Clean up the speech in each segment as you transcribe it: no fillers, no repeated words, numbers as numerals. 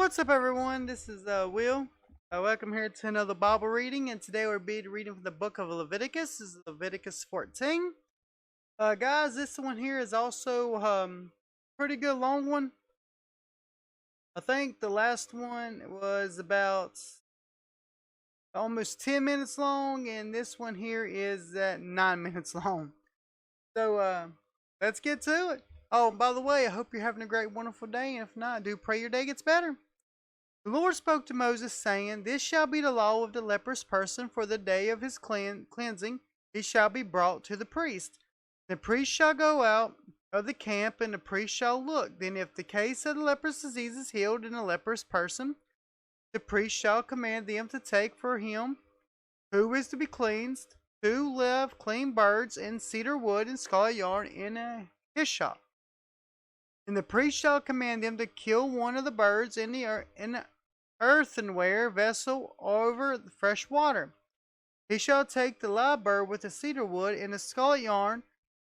What's up, everyone? This is Will. Welcome here to another Bible reading, and today we'll be reading from the Book of Leviticus. This is Leviticus 14. Guys, this one here is also pretty good long one. I think the last one was about almost 10 minutes long, and this one here is 9 minutes long. So let's get to it. Oh, by the way, I hope you're having a great, wonderful day, and if not, do pray your day gets better. The Lord spoke to Moses, saying, This shall be the law of the leprous person for the day of his cleansing. He shall be brought to the priest. The priest shall go out of the camp, and the priest shall look. Then if the case of the leprous disease is healed in a leprous person, the priest shall command them to take for him who is to be cleansed 2 live clean birds and cedar wood and scarlet yarn in a hyssop. And the priest shall command them to kill one of the birds in the earthenware vessel over the fresh water. He shall take the live bird with the cedar wood and the scarlet yarn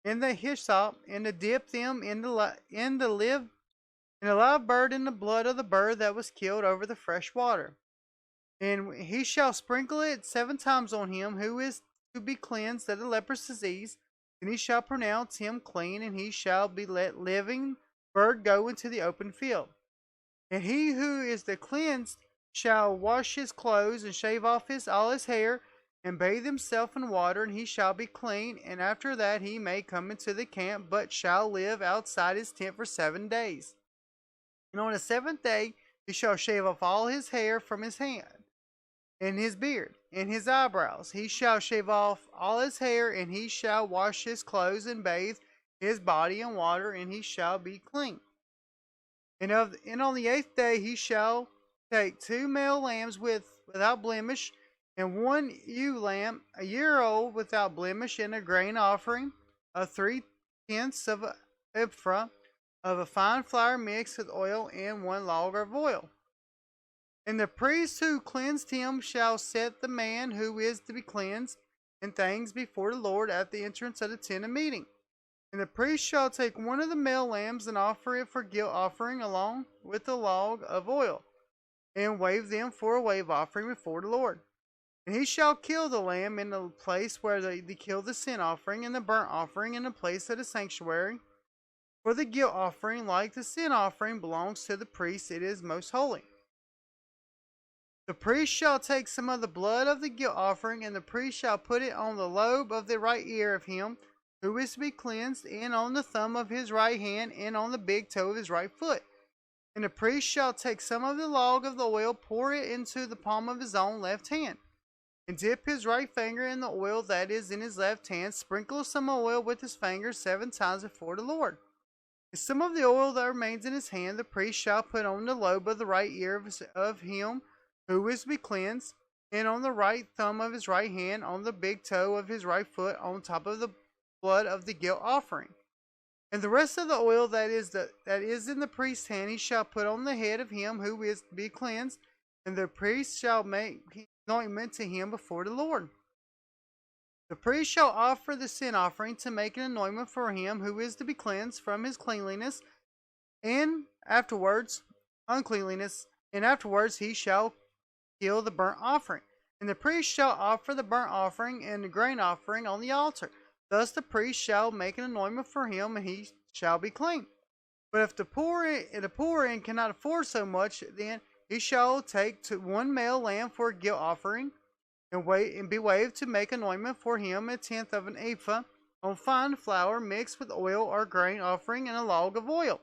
and the hyssop, and to dip them in the live bird in the blood of the bird that was killed over the fresh water. And he shall sprinkle it 7 times on him who is to be cleansed of the leprous disease. And he shall pronounce him clean, and he shall be let living bird go into the open field. And he who is the cleansed shall wash his clothes and shave off all his hair and bathe himself in water, and he shall be clean. And after that he may come into the camp, but shall live outside his tent for 7 days. And on the 7th day he shall shave off all his hair from his hand and his beard and his eyebrows. He shall shave off all his hair, and he shall wash his clothes and bathe his body in water, and he shall be clean. And on the 8th day he shall take 2 male lambs without blemish, and 1 ewe lamb a year old without blemish, and a grain offering of 3/10 of an ephah of a fine flour mixed with oil, and 1 log of oil. And the priest who cleansed him shall set the man who is to be cleansed in things before the Lord at the entrance of the tent of meeting. And the priest shall take 1 of the male lambs and offer it for guilt offering along with the log of oil, and wave them for a wave offering before the Lord. And he shall kill the lamb in the place where they kill the sin offering and the burnt offering in the place of the sanctuary. For the guilt offering, like the sin offering, belongs to the priest. It is most holy. The priest shall take some of the blood of the guilt offering, and the priest shall put it on the lobe of the right ear of him who is to be cleansed, and on the thumb of his right hand, and on the big toe of his right foot. And the priest shall take some of the log of the oil, pour it into the palm of his own left hand, and dip his right finger in the oil that is in his left hand, sprinkle some oil with his finger 7 times before the Lord. And some of the oil that remains in his hand the priest shall put on the lobe of the right ear of him who is to be cleansed, and on the right thumb of his right hand, on the big toe of his right foot, on top of the blood of the guilt offering. And the rest of the oil that is in the priest's hand he shall put on the head of him who is to be cleansed, and the priest shall make anointment to him before the Lord. The priest shall offer the sin offering to make an anointment for him who is to be cleansed from his cleanliness, and afterwards uncleanliness, and afterwards he shall kill the burnt offering. And the priest shall offer the burnt offering and the grain offering on the altar. Thus the priest shall make an anointment for him, and he shall be clean. But if the poor and cannot afford so much, then he shall take 1 male lamb for a guilt offering, and be waved to make anointment for him 1/10 of an ephah on fine flour mixed with oil or grain offering, and a log of oil.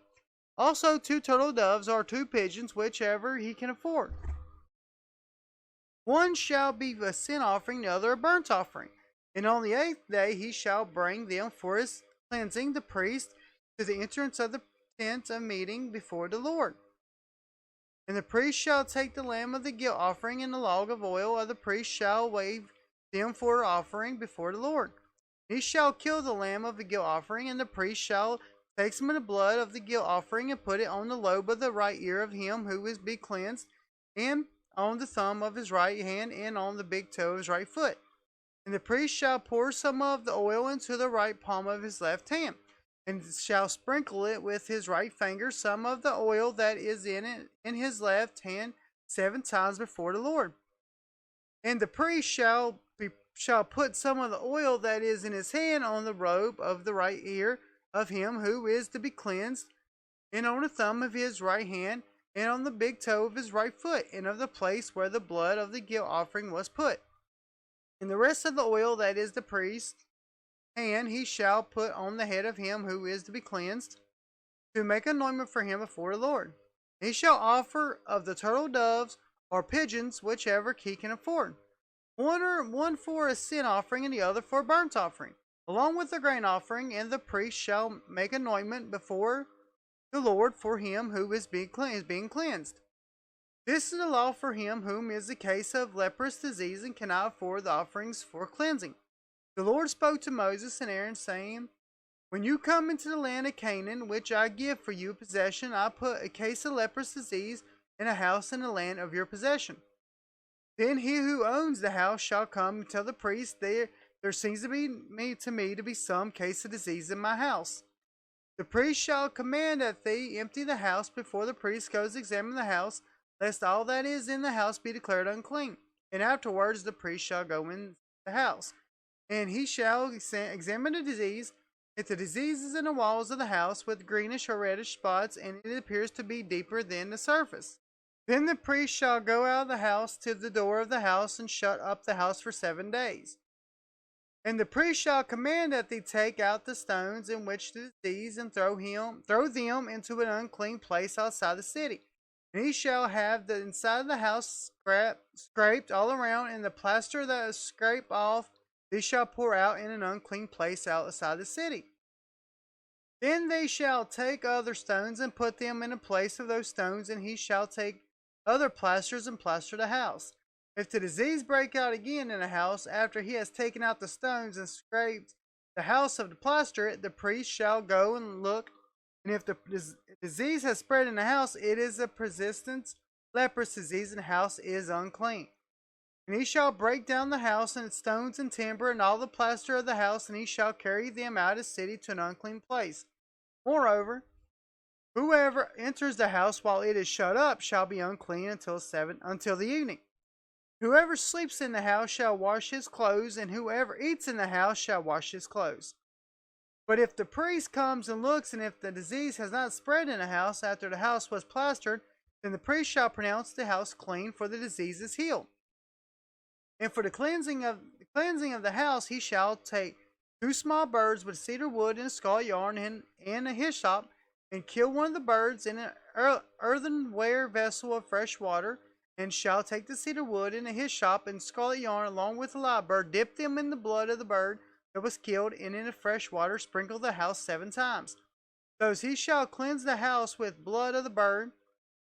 Also 2 turtle doves or 2 pigeons, whichever he can afford. 1 shall be a sin offering, the other a burnt offering. And on the 8th day he shall bring them for his cleansing, the priest, to the entrance of the tent of meeting before the Lord. And the priest shall take the lamb of the guilt offering and the log of oil of the priest shall wave them for offering before the Lord. He shall kill the lamb of the guilt offering, and the priest shall take some of the blood of the guilt offering and put it on the lobe of the right ear of him who is to be cleansed, and on the thumb of his right hand, and on the big toe of his right foot. And the priest shall pour some of the oil into the right palm of his left hand. and shall sprinkle it with his right finger, some of the oil that is in it in his left hand 7 times before the Lord. And the priest shall put some of the oil that is in his hand on the robe of the right ear of him who is to be cleansed, and on the thumb of his right hand, and on the big toe of his right foot, and of the place where the blood of the guilt offering was put. And the rest of the oil that is the priest's hand he shall put on the head of him who is to be cleansed, to make anointment for him before the Lord. He shall offer of the turtle doves or pigeons, whichever he can afford, one for a sin offering and the other for a burnt offering, along with the grain offering, and the priest shall make anointment before the Lord for him who is being cleansed. This is the law for him whom is the case of leprous disease and cannot afford the offerings for cleansing. The Lord spoke to Moses and Aaron, saying, when you come into the land of Canaan, which I give for you possession, I put a case of leprous disease in a house in the land of your possession. Then he who owns the house shall come and tell the priest, there seems to me to be some case of disease in my house. The priest shall command that they empty the house before the priest goes to examine the house, lest all that is in the house be declared unclean. And afterwards the priest shall go in the house, and he shall examine the disease. If the disease is in the walls of the house with greenish or reddish spots, and it appears to be deeper than the surface, then the priest shall go out of the house to the door of the house and shut up the house for 7 days. And the priest shall command that they take out the stones in which the disease and throw them into an unclean place outside the city. And he shall have the inside of the house scraped all around, and the plaster that is scraped off they shall pour out in an unclean place outside the city. Then they shall take other stones and put them in a place of those stones, and he shall take other plasters and plaster the house. If the disease break out again in a house after he has taken out the stones and scraped the house of the plaster, the priest shall go and look, and if the disease has spread in the house, it is a persistent leprous disease, and the house is unclean. And he shall break down the house and its stones and timber and all the plaster of the house, and he shall carry them out of the city to an unclean place. Moreover, whoever enters the house while it is shut up shall be unclean until the evening. Whoever sleeps in the house shall wash his clothes, and whoever eats in the house shall wash his clothes. But if the priest comes and looks, and if the disease has not spread in the house after the house was plastered, then the priest shall pronounce the house clean, for the disease is healed. And for the cleansing of the house, he shall take 2 small birds with cedar wood and a scarlet yarn and a hyssop, and kill one of the birds in an earthenware vessel of fresh water, and shall take the cedar wood and the hyssop and scarlet yarn along with the live bird, dip them in the blood of the bird that was killed, and in the fresh water sprinkle the house 7 times. Thus he shall cleanse the house with blood of the bird,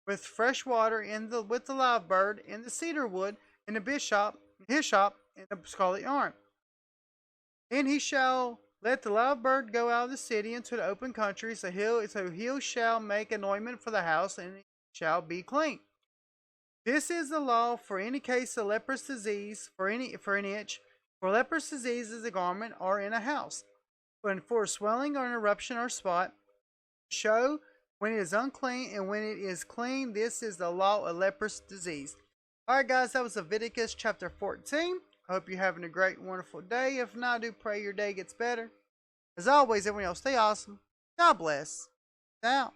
with fresh water, with the live bird, and the cedar wood, and the hyssop, and the scarlet yarn. And he shall let the live bird go out of the city into the open country, so he shall make anointment for the house, and it shall be clean. This is the law for any case of leprous disease, for an itch, for leprous disease is a garment or in a house, and for a swelling or an eruption or spot, show when it is unclean, and when it is clean. This is the law of leprous disease. Alright guys, that was Leviticus chapter 14. I hope you're having a great, wonderful day. If not, I do pray your day gets better. As always, everyone else, stay awesome. God bless. Out.